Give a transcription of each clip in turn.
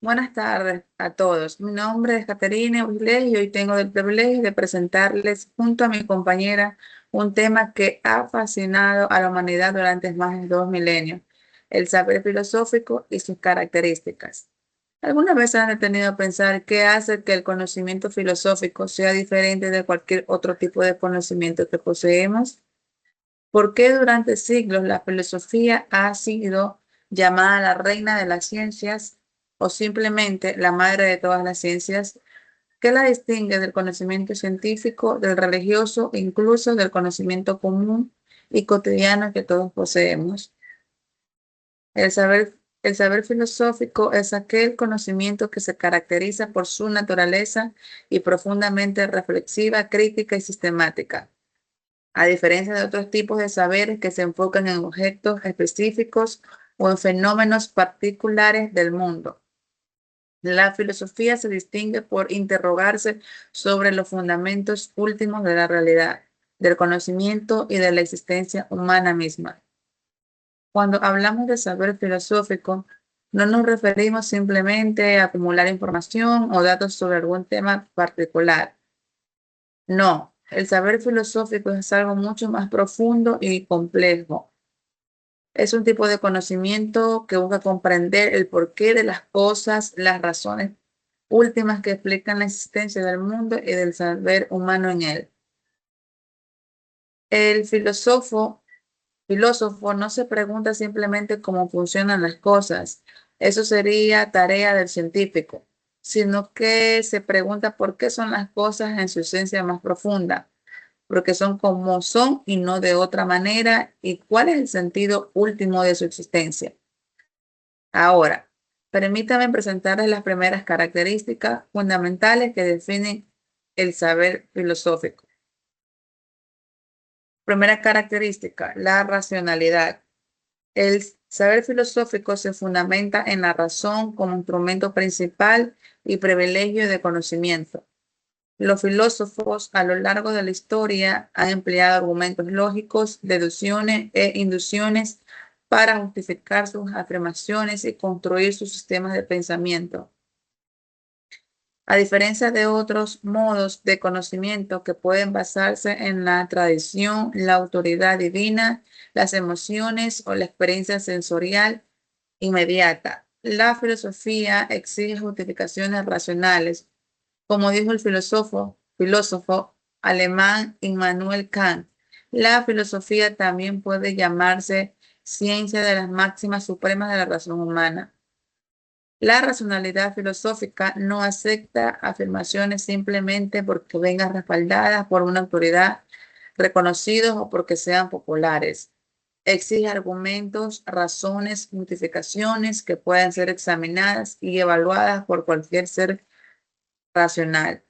Buenas tardes a todos. Mi nombre es Caterina Willes y hoy tengo el privilegio de presentarles junto a mi compañera un tema que ha fascinado a la humanidad durante más de 2 milenios, el saber filosófico y sus características. ¿Alguna vez han detenido a pensar qué hace que el conocimiento filosófico sea diferente de cualquier otro tipo de conocimiento que poseemos? ¿Por qué durante siglos la filosofía ha sido llamada la reina de las ciencias o simplemente la madre de todas las ciencias? ¿Qué la distingue del conocimiento científico, del religioso e incluso del conocimiento común y cotidiano que todos poseemos? El saber filosófico es aquel conocimiento que se caracteriza por su naturaleza y profundamente reflexiva, crítica y sistemática, a diferencia de otros tipos de saberes que se enfocan en objetos específicos o en fenómenos particulares del mundo. La filosofía se distingue por interrogarse sobre los fundamentos últimos de la realidad, del conocimiento y de la existencia humana misma. Cuando hablamos de saber filosófico, no nos referimos simplemente a acumular información o datos sobre algún tema particular. No, el saber filosófico es algo mucho más profundo y complejo. Es un tipo de conocimiento que busca comprender el porqué de las cosas, las razones últimas que explican la existencia del mundo y del saber humano en él. El filósofo no se pregunta simplemente cómo funcionan las cosas, eso sería tarea del científico, sino que se pregunta por qué son las cosas en su esencia más profunda, porque son como son y no de otra manera, y cuál es el sentido último de su existencia. Ahora, permítame presentarles las primeras características fundamentales que definen el saber filosófico. Primera característica, la racionalidad. El saber filosófico se fundamenta en la razón como instrumento principal y privilegio de conocimiento. Los filósofos a lo largo de la historia han empleado argumentos lógicos, deducciones e inducciones para justificar sus afirmaciones y construir sus sistemas de pensamiento. A diferencia de otros modos de conocimiento que pueden basarse en la tradición, la autoridad divina, las emociones o la experiencia sensorial inmediata, la filosofía exige justificaciones racionales, como dijo el filósofo alemán Immanuel Kant. La filosofía también puede llamarse ciencia de las máximas supremas de la razón humana. La racionalidad filosófica no acepta afirmaciones simplemente porque vengan respaldadas por una autoridad reconocidos o porque sean populares. Exige argumentos, razones, justificaciones que puedan ser examinadas y evaluadas por cualquier ser racional.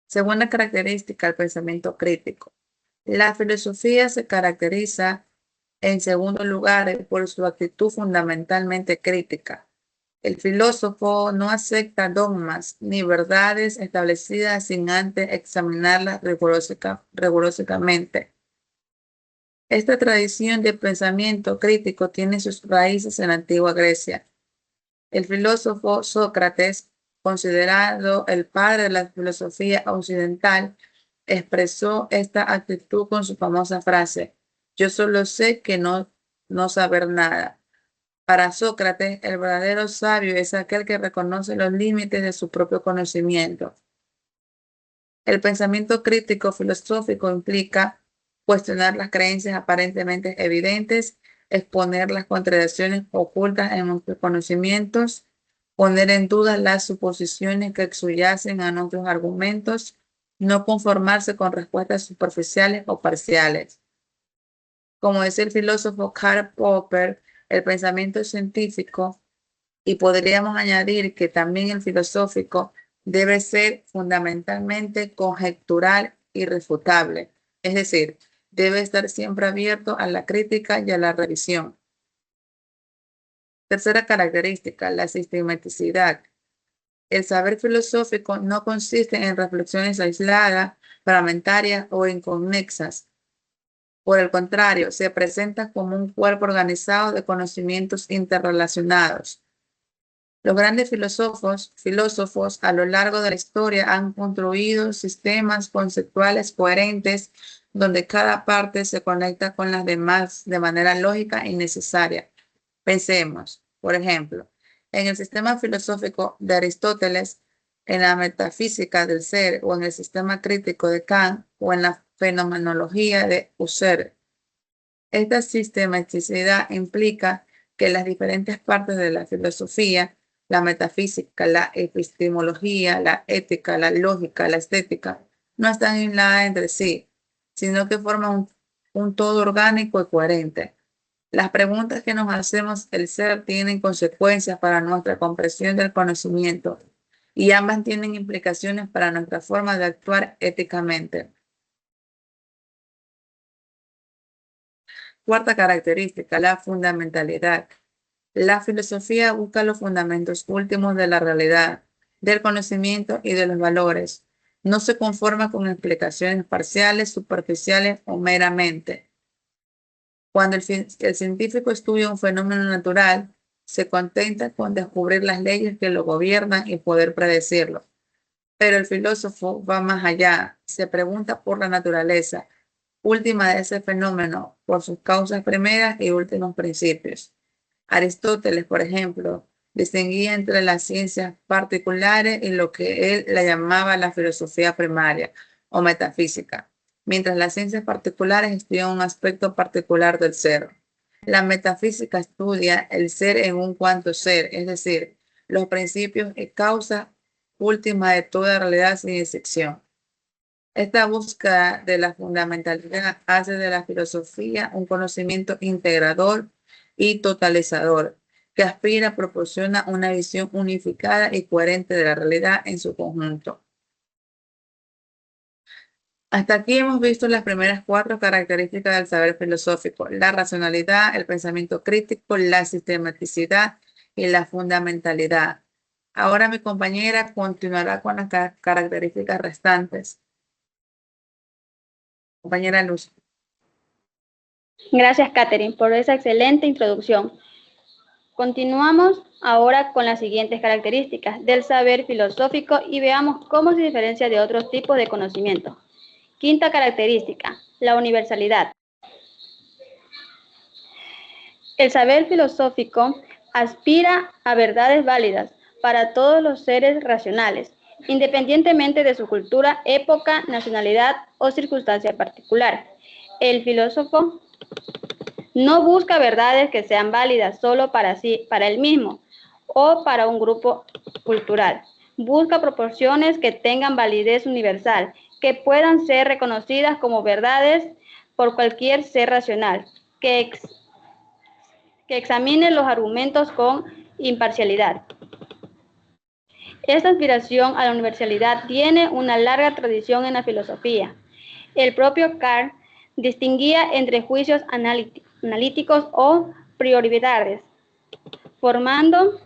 Segunda característica, el pensamiento crítico. La filosofía se caracteriza, en segundo lugar, por su actitud fundamentalmente crítica. El filósofo no acepta dogmas ni verdades establecidas sin antes examinarlas rigurosamente. Esta tradición de pensamiento crítico tiene sus raíces en la antigua Grecia. El filósofo Sócrates, considerado el padre de la filosofía occidental, expresó esta actitud con su famosa frase: "Yo solo sé que no saber nada". Para Sócrates, el verdadero sabio es aquel que reconoce los límites de su propio conocimiento. El pensamiento crítico filosófico implica cuestionar las creencias aparentemente evidentes, exponer las contradicciones ocultas en nuestros conocimientos, poner en duda las suposiciones que subyacen a nuestros argumentos, no conformarse con respuestas superficiales o parciales. Como decía el filósofo Karl Popper, el pensamiento científico, y podríamos añadir que también el filosófico, debe ser fundamentalmente conjetural y refutable, es decir, debe estar siempre abierto a la crítica y a la revisión. Tercera característica, la sistematicidad. El saber filosófico no consiste en reflexiones aisladas, fragmentarias o inconexas. Por el contrario, se presenta como un cuerpo organizado de conocimientos interrelacionados. Los grandes filósofos a lo largo de la historia han construido sistemas conceptuales coherentes donde cada parte se conecta con las demás de manera lógica y necesaria. Pensemos, por ejemplo, en el sistema filosófico de Aristóteles, en la metafísica del ser o en el sistema crítico de Kant o en la fenomenología de Husserl. Esta sistematicidad implica que las diferentes partes de la filosofía, la metafísica, la epistemología, la ética, la lógica, la estética, no están aisladas entre sí, sino que forman un todo orgánico y coherente. Las preguntas que nos hacemos el ser tienen consecuencias para nuestra comprensión del conocimiento y ambas tienen implicaciones para nuestra forma de actuar éticamente. Cuarta característica, la fundamentalidad. La filosofía busca los fundamentos últimos de la realidad, del conocimiento y de los valores. No se conforma con explicaciones parciales, superficiales o meramente. Cuando el científico estudia un fenómeno natural, se contenta con descubrir las leyes que lo gobiernan y poder predecirlo. Pero el filósofo va más allá, se pregunta por la naturaleza última de ese fenómeno, por sus causas primeras y últimos principios. Aristóteles, por ejemplo, distinguía entre las ciencias particulares y lo que él la llamaba la filosofía primaria o metafísica, mientras las ciencias particulares estudian un aspecto particular del ser. La metafísica estudia el ser en un cuanto ser, es decir, los principios y causas últimas de toda realidad sin excepción. Esta búsqueda de la fundamentalidad hace de la filosofía un conocimiento integrador y totalizador, que aspira a proporcionar una visión unificada y coherente de la realidad en su conjunto. Hasta aquí hemos visto las primeras 4 características del saber filosófico: la racionalidad, el pensamiento crítico, la sistematicidad y la fundamentalidad. Ahora mi compañera continuará con las características restantes. Compañera Luz. Gracias, Catherine, por esa excelente introducción. Continuamos ahora con las siguientes características del saber filosófico y veamos cómo se diferencia de otros tipos de conocimiento. Quinta característica, la universalidad. El saber filosófico aspira a verdades válidas para todos los seres racionales, independientemente de su cultura, época, nacionalidad o circunstancia particular. El filósofo no busca verdades que sean válidas solo para sí, para él mismo o para un grupo cultural. Busca proporciones que tengan validez universal, que puedan ser reconocidas como verdades por cualquier ser racional, que examine los argumentos con imparcialidad. Esta aspiración a la universalidad tiene una larga tradición en la filosofía. El propio Kant distinguía entre juicios analíticos o prioridades, formando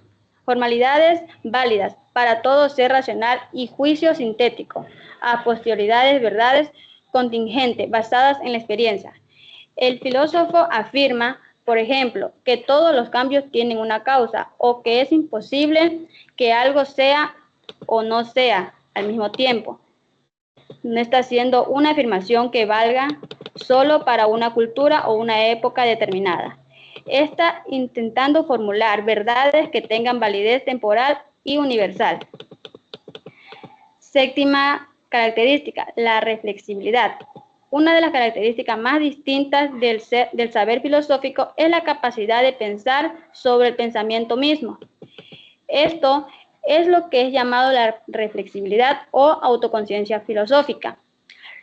formalidades válidas para todo ser racional y juicios sintéticos, a posterioridades verdades contingentes basadas en la experiencia. El filósofo afirma, por ejemplo, que todos los cambios tienen una causa o que es imposible que algo sea o no sea al mismo tiempo. No está haciendo una afirmación que valga solo para una cultura o una época determinada. Está intentando formular verdades que tengan validez temporal y universal. Séptima característica, la reflexibilidad. Una de las características más distintas del saber filosófico es la capacidad de pensar sobre el pensamiento mismo. Esto es lo que es llamado la reflexibilidad o autoconciencia filosófica.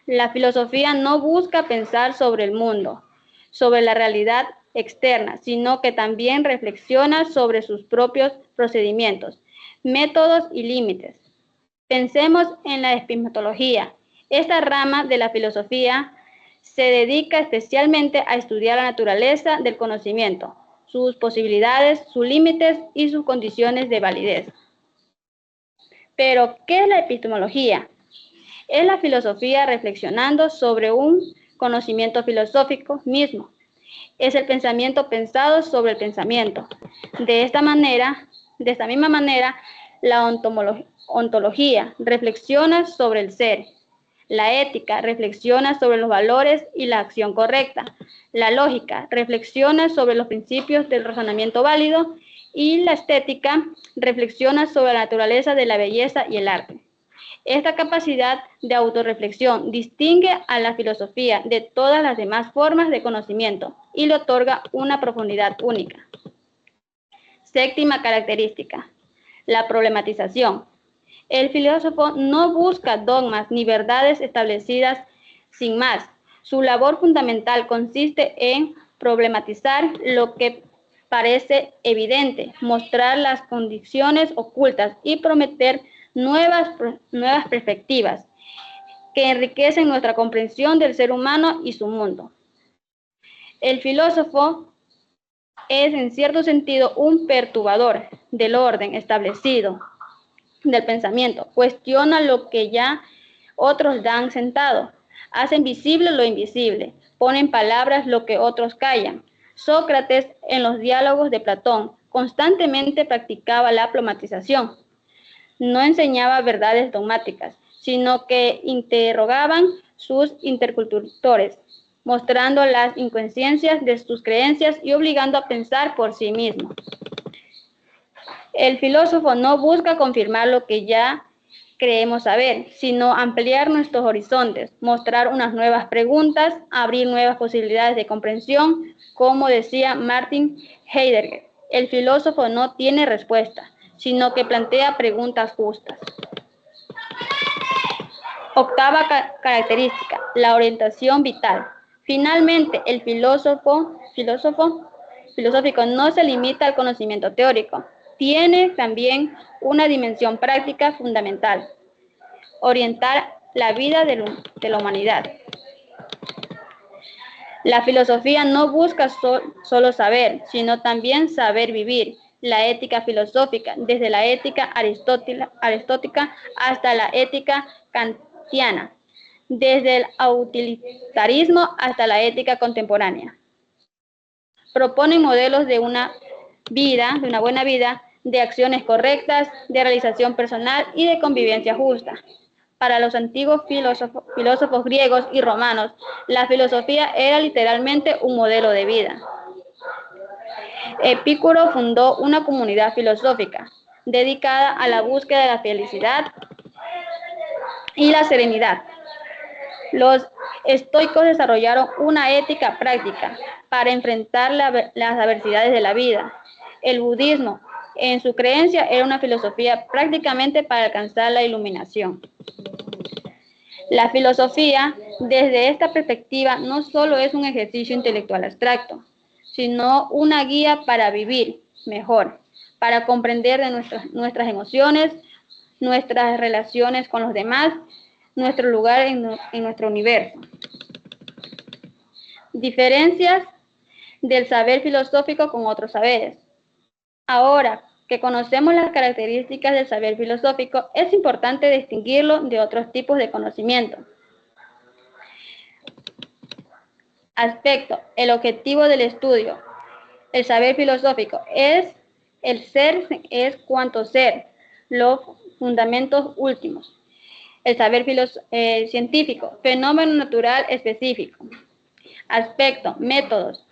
La filosofía no busca pensar sobre el mundo, sobre la realidad externa, sino que también reflexiona sobre sus propios procedimientos, métodos y límites. Pensemos en la epistemología. Esta rama de la filosofía se dedica especialmente a estudiar la naturaleza del conocimiento, sus posibilidades, sus límites y sus condiciones de validez. Pero, ¿qué es la epistemología? Es la filosofía reflexionando sobre un conocimiento filosófico mismo. Es el pensamiento pensado sobre el pensamiento. De esta manera, De esta misma manera, la ontología reflexiona sobre el ser. La ética reflexiona sobre los valores y la acción correcta. La lógica reflexiona sobre los principios del razonamiento válido y la estética reflexiona sobre la naturaleza de la belleza y el arte. Esta capacidad de autorreflexión distingue a la filosofía de todas las demás formas de conocimiento y le otorga una profundidad única. Séptima característica, la problematización. El filósofo no busca dogmas ni verdades establecidas sin más. Su labor fundamental consiste en problematizar lo que parece evidente, mostrar las condiciones ocultas y prometer nuevas perspectivas que enriquecen nuestra comprensión del ser humano y su mundo. El filósofo es en cierto sentido un perturbador del orden establecido del pensamiento, cuestiona lo que ya otros dan sentado, hacen visible lo invisible, ponen palabras lo que otros callan. Sócrates, en los diálogos de Platón, constantemente practicaba la problematización. No enseñaba verdades dogmáticas, sino que interrogaban sus interlocutores, mostrando las incoherencias de sus creencias y obligando a pensar por sí mismo. El filósofo no busca confirmar lo que ya creemos saber, sino ampliar nuestros horizontes, mostrar unas nuevas preguntas, abrir nuevas posibilidades de comprensión. Como decía Martin Heidegger, el filósofo no tiene respuesta, sino que plantea preguntas justas. Octava característica, la orientación vital. Finalmente, el filosófico no se limita al conocimiento teórico, tiene también una dimensión práctica fundamental, orientar la vida de la humanidad. La filosofía no busca solo saber, sino también saber vivir. La ética filosófica, desde la ética aristotélica hasta la ética kantiana, desde el utilitarismo hasta la ética contemporánea. Proponen modelos de una buena vida, de acciones correctas, de realización personal y de convivencia justa. Para los antiguos filósofos griegos y romanos, la filosofía era literalmente un modelo de vida. Epicuro fundó una comunidad filosófica dedicada a la búsqueda de la felicidad y la serenidad. Los estoicos desarrollaron una ética práctica para enfrentar las adversidades de la vida. El budismo, en su creencia, era una filosofía prácticamente para alcanzar la iluminación. La filosofía, desde esta perspectiva, no solo es un ejercicio intelectual abstracto, sino una guía para vivir mejor, para comprender nuestras emociones, nuestras relaciones con los demás, nuestro lugar en nuestro universo. Diferencias del saber filosófico con otros saberes. Ahora que conocemos las características del saber filosófico, es importante distinguirlo de otros tipos de conocimiento. Aspecto: el objetivo del estudio. El saber filosófico es el ser, es cuanto ser, los fundamentos últimos. El saber científico, fenómeno natural específico. Aspecto: métodos.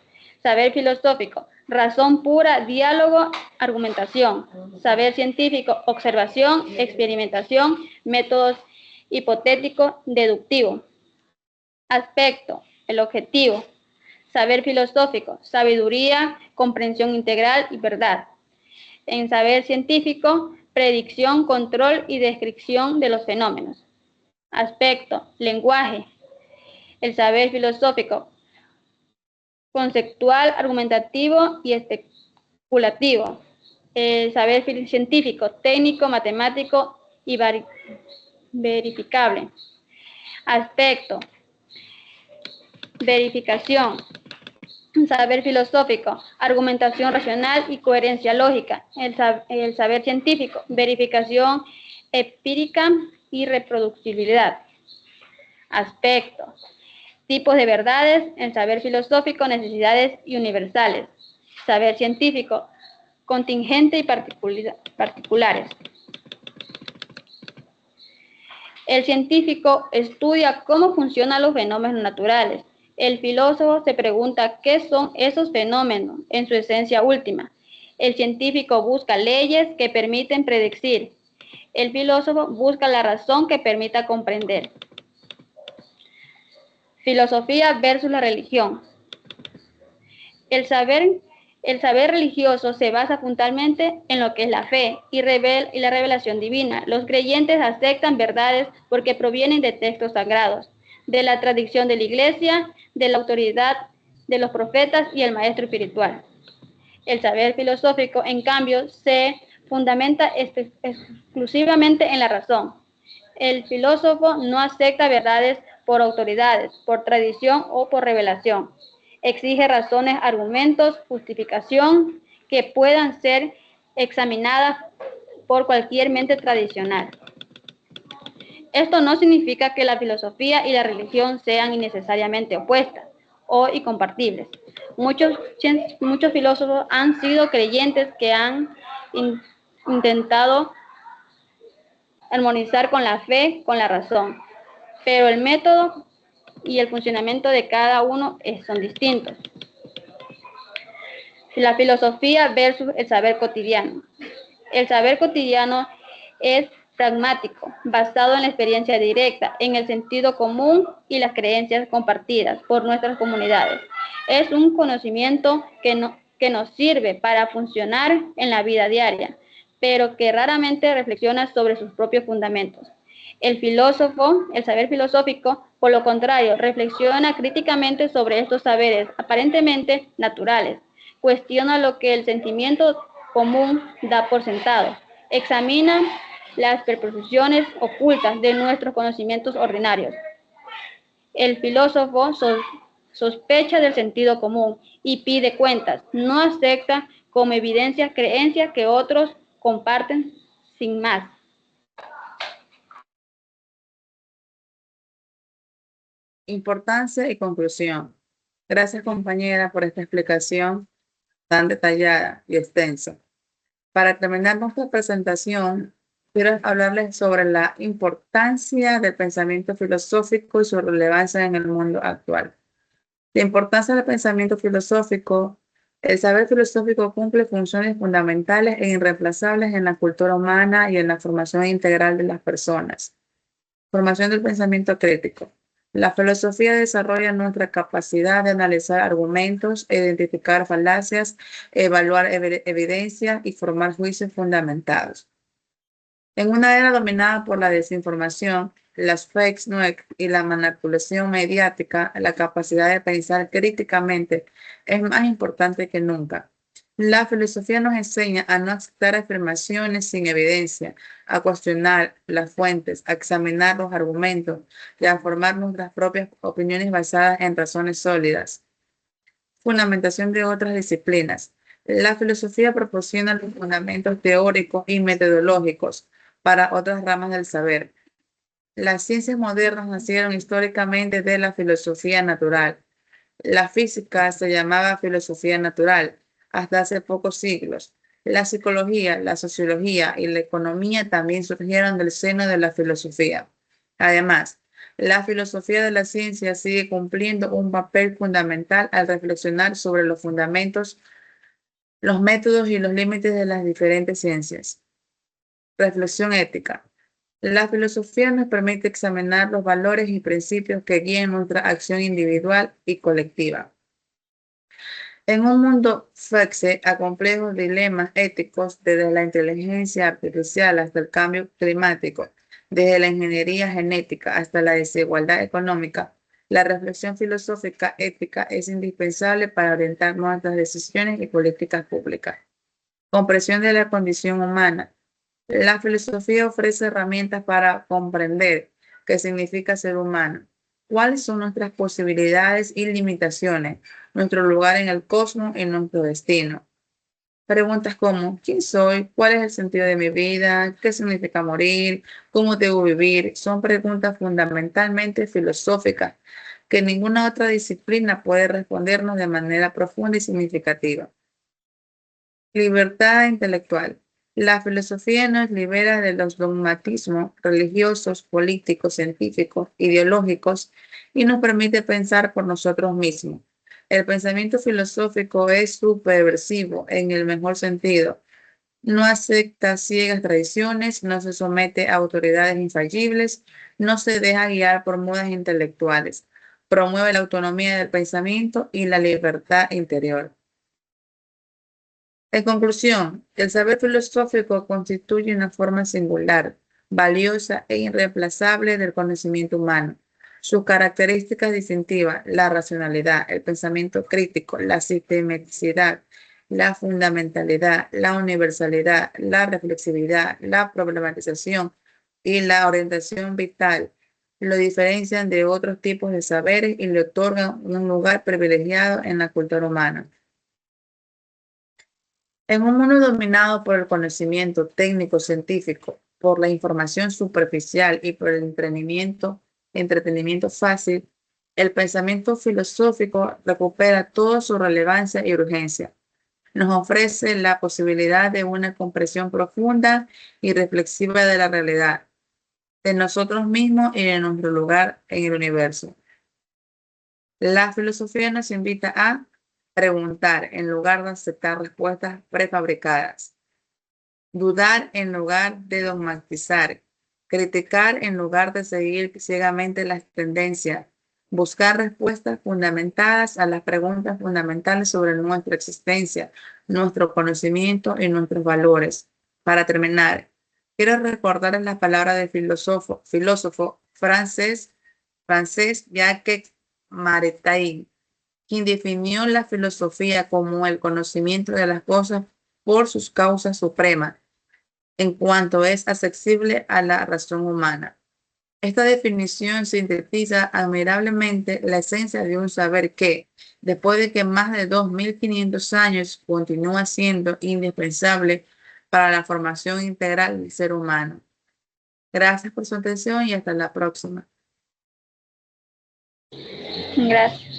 Saber filosófico, razón pura, diálogo, argumentación. Saber científico, observación, experimentación, métodos hipotético, deductivo. Aspecto: el objetivo. Saber filosófico, sabiduría, comprensión integral y verdad. En saber científico, predicción, control y descripción de los fenómenos. Aspecto: lenguaje. El saber filosófico, conceptual, argumentativo y especulativo. El saber científico, técnico, matemático y verificable. Aspecto: verificación. Saber filosófico, argumentación racional y coherencia lógica. El saber científico, verificación empírica y reproducibilidad. Aspectos: tipos de verdades. El saber filosófico, necesidades y universales. Saber científico, contingentes y particulares. El científico estudia cómo funcionan los fenómenos naturales. El filósofo se pregunta qué son esos fenómenos en su esencia última. El científico busca leyes que permiten predecir. El filósofo busca la razón que permita comprender. Filosofía versus la religión. El saber religioso se basa fundamentalmente en lo que es la fe y la revelación divina. Los creyentes aceptan verdades porque provienen de textos sagrados, de la tradición de la Iglesia, de la autoridad de los profetas y el maestro espiritual. El saber filosófico, en cambio, se fundamenta exclusivamente en la razón. El filósofo no acepta verdades por autoridades, por tradición o por revelación. Exige razones, argumentos, justificación que puedan ser examinadas por cualquier mente tradicional. Esto no significa que la filosofía y la religión sean innecesariamente opuestas o incompatibles. Muchos filósofos han sido creyentes que han intentado armonizar con la fe, con la razón, pero el método y el funcionamiento de cada uno son distintos. La filosofía versus el saber cotidiano. El saber cotidiano es pragmático, basado en la experiencia directa, en el sentido común y las creencias compartidas por nuestras comunidades. Es un conocimiento que nos sirve para funcionar en la vida diaria, pero que raramente reflexiona sobre sus propios fundamentos. El saber filosófico, por lo contrario, reflexiona críticamente sobre estos saberes aparentemente naturales, cuestiona lo que el sentimiento común da por sentado, examina las preposiciones ocultas de nuestros conocimientos ordinarios. El filósofo sospecha del sentido común y pide cuentas, no acepta como evidencia creencias que otros comparten sin más. Importancia y conclusión. Gracias, compañera, por esta explicación tan detallada y extensa. Para terminar nuestra presentación, quiero hablarles sobre la importancia del pensamiento filosófico y su relevancia en el mundo actual. La importancia del pensamiento filosófico. El saber filosófico cumple funciones fundamentales e irreemplazables en la cultura humana y en la formación integral de las personas. Formación del pensamiento crítico. La filosofía desarrolla nuestra capacidad de analizar argumentos, identificar falacias, evaluar evidencia y formar juicios fundamentados. En una era dominada por la desinformación, las fake news y la manipulación mediática, la capacidad de pensar críticamente es más importante que nunca. La filosofía nos enseña a no aceptar afirmaciones sin evidencia, a cuestionar las fuentes, a examinar los argumentos y a formar nuestras propias opiniones basadas en razones sólidas. Fundamentación de otras disciplinas. La filosofía proporciona los fundamentos teóricos y metodológicos para otras ramas del saber. Las ciencias modernas nacieron históricamente de la filosofía natural. La física se llamaba filosofía natural hasta hace pocos siglos. La psicología, la sociología y la economía también surgieron del seno de la filosofía. Además, la filosofía de la ciencia sigue cumpliendo un papel fundamental al reflexionar sobre los fundamentos, los métodos y los límites de las diferentes ciencias. Reflexión ética. La filosofía nos permite examinar los valores y principios que guían nuestra acción individual y colectiva. En un mundo flexe a complejos dilemas éticos, desde la inteligencia artificial hasta el cambio climático, desde la ingeniería genética hasta la desigualdad económica, la reflexión filosófica ética es indispensable para orientar nuestras decisiones y políticas públicas. Comprensión de la condición humana. La filosofía ofrece herramientas para comprender qué significa ser humano, cuáles son nuestras posibilidades y limitaciones, nuestro lugar en el cosmos y nuestro destino. Preguntas como ¿quién soy? ¿Cuál es el sentido de mi vida? ¿Qué significa morir? ¿Cómo debo vivir? Son preguntas fundamentalmente filosóficas que ninguna otra disciplina puede respondernos de manera profunda y significativa. Libertad intelectual. La filosofía nos libera de los dogmatismos religiosos, políticos, científicos, ideológicos y nos permite pensar por nosotros mismos. El pensamiento filosófico es subversivo en el mejor sentido. No acepta ciegas tradiciones, no se somete a autoridades infalibles, no se deja guiar por modas intelectuales. Promueve la autonomía del pensamiento y la libertad interior. En conclusión, el saber filosófico constituye una forma singular, valiosa e irreemplazable del conocimiento humano. Sus características distintivas, la racionalidad, el pensamiento crítico, la sistematicidad, la fundamentalidad, la universalidad, la reflexividad, la problematización y la orientación vital, lo diferencian de otros tipos de saberes y le otorgan un lugar privilegiado en la cultura humana. En un mundo dominado por el conocimiento técnico-científico, por la información superficial y por el entretenimiento fácil, el pensamiento filosófico recupera toda su relevancia y urgencia. Nos ofrece la posibilidad de una comprensión profunda y reflexiva de la realidad, de nosotros mismos y de nuestro lugar en el universo. La filosofía nos invita a preguntar en lugar de aceptar respuestas prefabricadas, dudar en lugar de dogmatizar, criticar en lugar de seguir ciegamente las tendencias, buscar respuestas fundamentadas a las preguntas fundamentales sobre nuestra existencia, nuestro conocimiento y nuestros valores. Para terminar, quiero recordarles las palabras del filósofo francés Jacques Maritain, quien definió la filosofía como el conocimiento de las cosas por sus causas supremas, en cuanto es accesible a la razón humana. Esta definición sintetiza admirablemente la esencia de un saber que, después de que más de 2500 años, continúa siendo indispensable para la formación integral del ser humano. Gracias por su atención y hasta la próxima. Gracias.